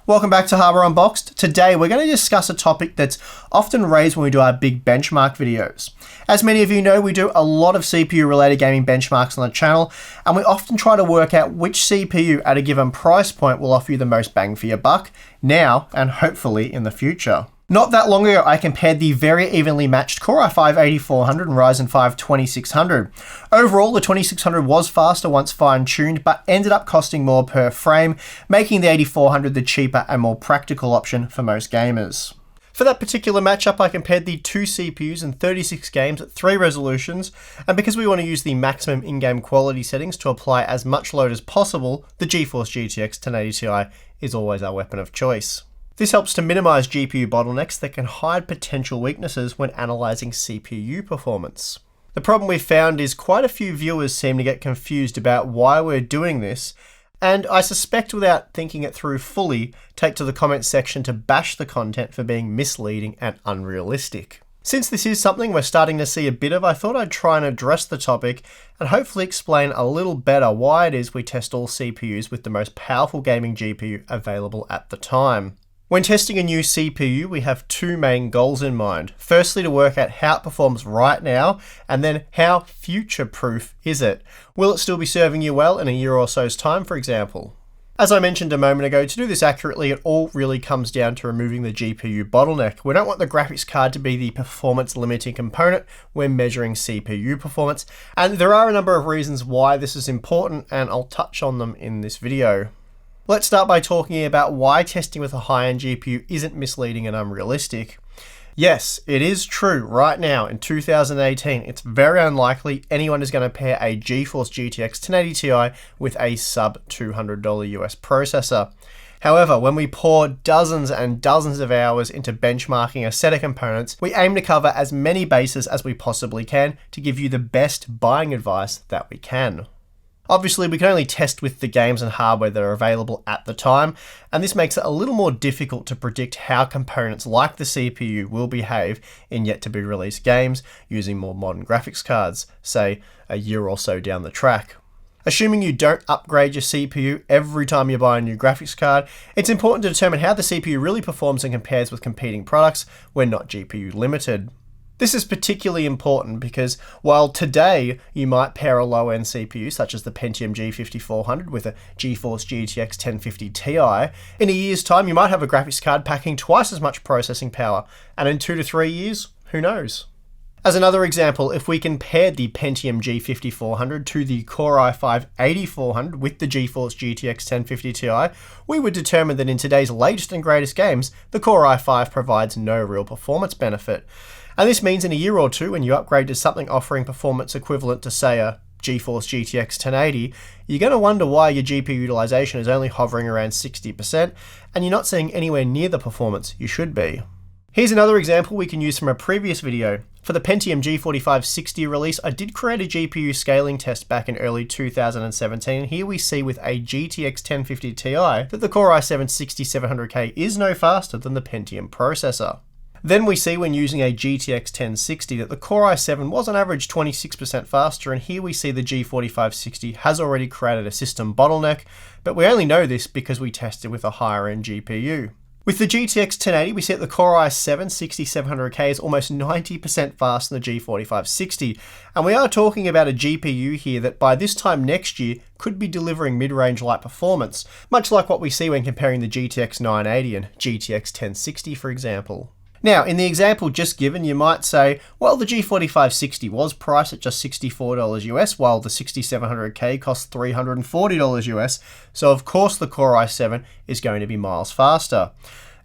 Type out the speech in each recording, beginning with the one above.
Welcome back to Hardware Unboxed. Today we're going to discuss a topic that's often raised when we do our big benchmark videos. As many of you know, we do a lot of CPU related gaming benchmarks on the channel, and we often try to work out which CPU at a given price point will offer you the most bang for your buck now and hopefully in the future. Not that long ago, I compared the very evenly matched Core i5-8400 and Ryzen 5 2600. Overall, the 2600 was faster once fine-tuned, but ended up costing more per frame, making the 8400 the cheaper and more practical option for most gamers. For that particular matchup, I compared the two CPUs and 36 games at 3 resolutions, and because we want to use the maximum in-game quality settings to apply as much load as possible, the GeForce GTX 1080 Ti is always our weapon of choice. This helps to minimize GPU bottlenecks that can hide potential weaknesses when analyzing CPU performance. The problem we've found is quite a few viewers seem to get confused about why we're doing this, and I suspect without thinking it through fully, take to the comments section to bash the content for being misleading and unrealistic. Since this is something we're starting to see a bit of, I thought I'd try and address the topic and hopefully explain a little better why it is we test all CPUs with the most powerful gaming GPU available at the time. When testing a new CPU, we have two main goals in mind. Firstly, to work out how it performs right now, and then how future-proof is it? Will it still be serving you well in a year or so's time, for example? As I mentioned a moment ago, to do this accurately, it all really comes down to removing the GPU bottleneck. We don't want the graphics card to be the performance limiting component when measuring CPU performance, and there are a number of reasons why this is important, and I'll touch on them in this video. Let's start by talking about why testing with a high-end GPU isn't misleading and unrealistic. Yes, it is true right now in 2018, it's very unlikely anyone is going to pair a GeForce GTX 1080 Ti with a sub $200 US processor. However, when we pour dozens and dozens of hours into benchmarking a set of components, we aim to cover as many bases as we possibly can to give you the best buying advice that we can. Obviously, we can only test with the games and hardware that are available at the time, and this makes it a little more difficult to predict how components like the CPU will behave in yet-to-be-released games using more modern graphics cards, say a year or so down the track. Assuming you don't upgrade your CPU every time you buy a new graphics card, it's important to determine how the CPU really performs and compares with competing products when not GPU limited. This is particularly important because while today you might pair a low-end CPU such as the Pentium G5400 with a GeForce GTX 1050 Ti, in a year's time you might have a graphics card packing twice as much processing power, and in 2 to 3 years, who knows? As another example, if we compared the Pentium G5400 to the Core i5-8400 with the GeForce GTX 1050 Ti, we would determine that in today's latest and greatest games, the Core i5 provides no real performance benefit. And this means in a year or two, when you upgrade to something offering performance equivalent to, say, a GeForce GTX 1080, you're going to wonder why your GPU utilization is only hovering around 60%, and you're not seeing anywhere near the performance you should be. Here's another example we can use from a previous video. For the Pentium G4560 release, I did create a GPU scaling test back in early 2017. Here we see with a GTX 1050 Ti that the Core i7-6700K is no faster than the Pentium processor. Then we see when using a GTX 1060 that the Core i7 was on average 26% faster, and here we see the G4560 has already created a system bottleneck, but we only know this because we tested with a higher end GPU. With the GTX 1080, we see that the Core i7-6700K is almost 90% faster than the G4560, and we are talking about a GPU here that by this time next year could be delivering mid-range light performance, much like what we see when comparing the GTX 980 and GTX 1060 for example. Now, in the example just given, you might say, well, the G4560 was priced at just $64 US, while the 6700K costs $340 US, so of course the Core i7 is going to be miles faster.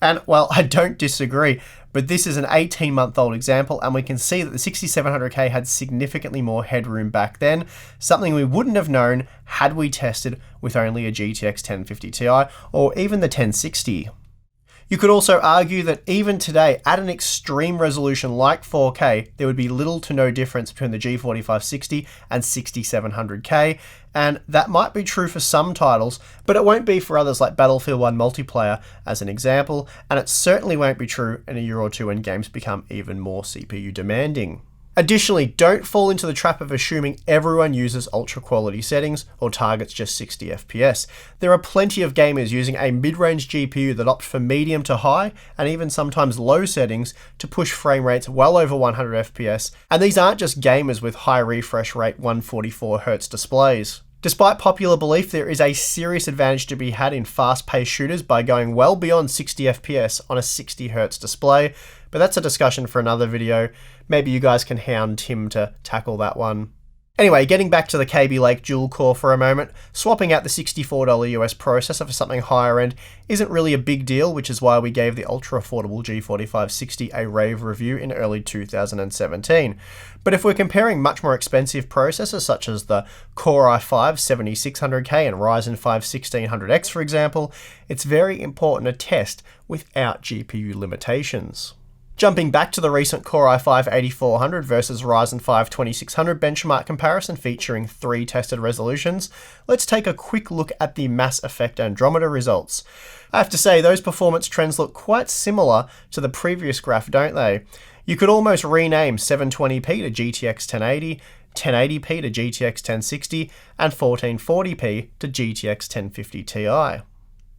And, well, I don't disagree, but this is an 18-month-old example, and we can see that the 6700K had significantly more headroom back then, something we wouldn't have known had we tested with only a GTX 1050 Ti, or even the 1060. You could also argue that even today, at an extreme resolution like 4K, there would be little to no difference between the G4560 and 6700K, and that might be true for some titles, but it won't be for others like Battlefield 1 multiplayer as an example, and it certainly won't be true in a year or two when games become even more CPU demanding. Additionally, don't fall into the trap of assuming everyone uses ultra quality settings or targets just 60 FPS. There are plenty of gamers using a mid-range GPU that opt for medium to high and even sometimes low settings to push frame rates well over 100 FPS, and these aren't just gamers with high refresh rate 144Hz displays. Despite popular belief, there is a serious advantage to be had in fast-paced shooters by going well beyond 60 FPS on a 60Hz display, but that's a discussion for another video. Maybe you guys can hound Tim to tackle that one. Anyway, getting back to the Kaby Lake dual core for a moment, swapping out the $64 US processor for something higher end isn't really a big deal, which is why we gave the ultra affordable G4560 a rave review in early 2017. But if we're comparing much more expensive processors such as the Core i5-7600K and Ryzen 5 1600X for example, it's very important to test without GPU limitations. Jumping back to the recent Core i5-8400 versus Ryzen 5 2600 benchmark comparison featuring 3 tested resolutions, let's take a quick look at the Mass Effect Andromeda results. I have to say, those performance trends look quite similar to the previous graph, don't they? You could almost rename 720p to GTX 1080, 1080p to GTX 1060, and 1440p to GTX 1050 Ti.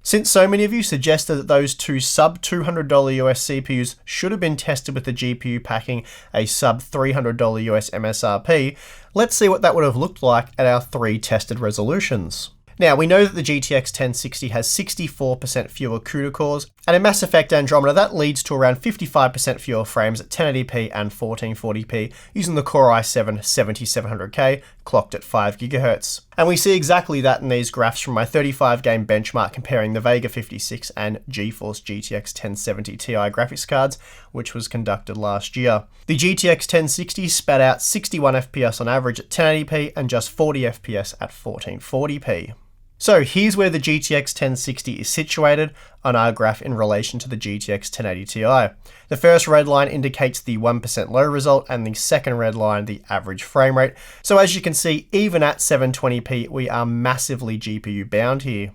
Since so many of you suggested that those two sub $200 US CPUs should have been tested with the GPU packing a sub $300 US MSRP, let's see what that would have looked like at our 3 tested resolutions. Now, we know that the GTX 1060 has 64% fewer CUDA cores, and in Mass Effect Andromeda that leads to around 55% fewer frames at 1080p and 1440p using the Core i7-7700K clocked at 5 GHz. And we see exactly that in these graphs from my 35 game benchmark comparing the Vega 56 and GeForce GTX 1070 Ti graphics cards, which was conducted last year. The GTX 1060 spat out 61 FPS on average at 1080p and just 40 FPS at 1440p. So here's where the GTX 1060 is situated on our graph in relation to the GTX 1080 Ti. The first red line indicates the 1% low result and the second red line the average frame rate. So as you can see, even at 720p, we are massively GPU bound here.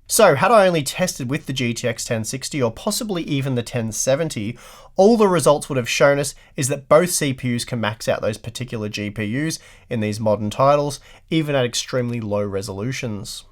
So had I only tested with the GTX 1060 or possibly even the 1070, all the results would have shown us is that both CPUs can max out those particular GPUs in these modern titles, even at extremely low resolutions.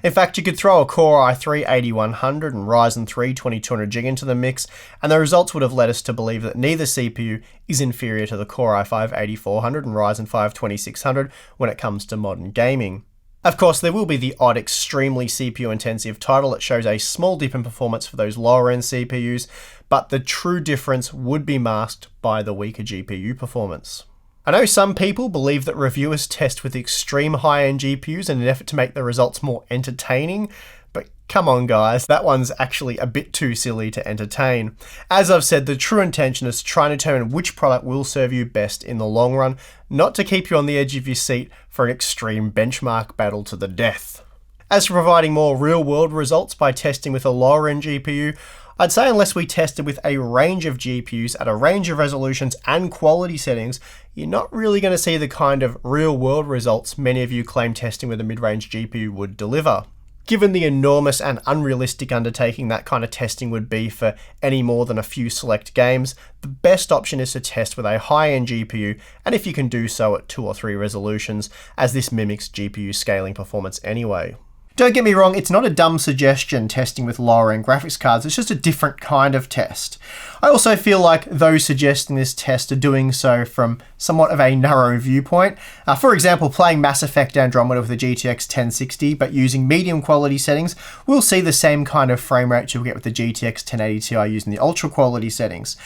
In fact, you could throw a Core i3-8100 and Ryzen 3 2200G into the mix, and the results would have led us to believe that neither CPU is inferior to the Core i5-8400 and Ryzen 5 2600 when it comes to modern gaming. Of course, there will be the odd extremely CPU-intensive title that shows a small dip in performance for those lower-end CPUs, but the true difference would be masked by the weaker GPU performance. I know some people believe that reviewers test with extreme high-end GPUs in an effort to make the results more entertaining, but come on guys, that one's actually a bit too silly to entertain. As I've said, the true intention is to try and determine which product will serve you best in the long run, not to keep you on the edge of your seat for an extreme benchmark battle to the death. As for providing more real-world results by testing with a lower-end GPU, I'd say unless we tested with a range of GPUs at a range of resolutions and quality settings, you're not really going to see the kind of real-world results many of you claim testing with a mid-range GPU would deliver. Given the enormous and unrealistic undertaking that kind of testing would be for any more than a few select games, the best option is to test with a high-end GPU, and if you can do so at 2 or 3 resolutions, as this mimics GPU scaling performance anyway. Don't get me wrong, it's not a dumb suggestion testing with lower-end graphics cards, it's just a different kind of test. I also feel like those suggesting this test are doing so from somewhat of a narrow viewpoint. For example, playing Mass Effect Andromeda with the GTX 1060 but using medium quality settings, we'll see the same kind of frame rate you'll get with the GTX 1080 Ti using the ultra quality settings.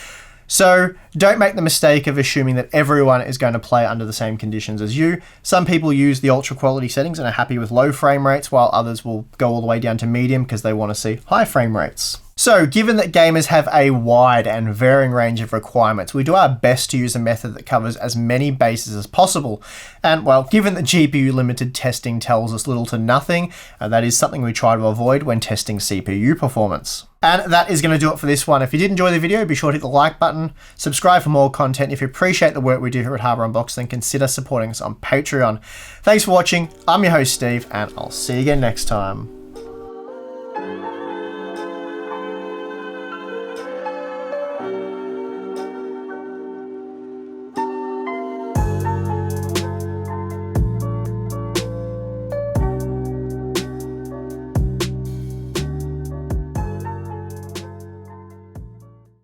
So don't make the mistake of assuming that everyone is going to play under the same conditions as you. Some people use the ultra quality settings and are happy with low frame rates, while others will go all the way down to medium because they want to see high frame rates. So given that gamers have a wide and varying range of requirements, we do our best to use a method that covers as many bases as possible. And well, given that GPU limited testing tells us little to nothing, that is something we try to avoid when testing CPU performance. And that is going to do it for this one. If you did enjoy the video, be sure to hit the like button, subscribe for more content. If you appreciate the work we do here at Harbour Unboxed, then consider supporting us on Patreon. Thanks for watching. I'm your host, Steve, and I'll see you again next time.